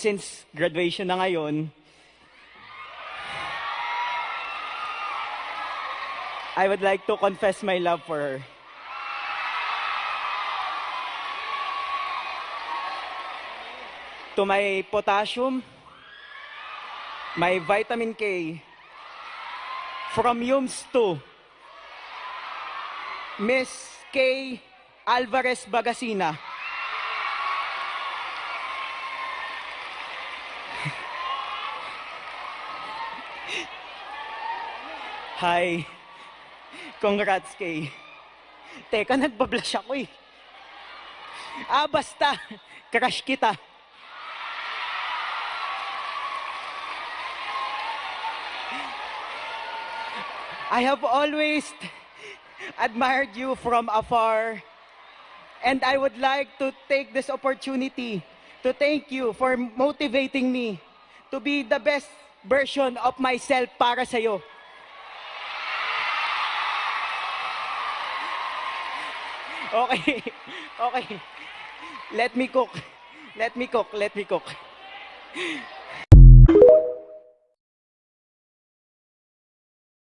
Since graduation na ngayon, I would like to confess my love for her. To my potassium, my vitamin K, from Yums to Miss K. Alvarez Bagasina. Hi. Congrats, Kay. Teka, nagbablush ako eh. Basta. Crush kita. I have always admired you from afar, and I would like to take this opportunity to thank you for motivating me to be the best version of myself para sa'yo. Okay, okay. Let me cook. Let me cook.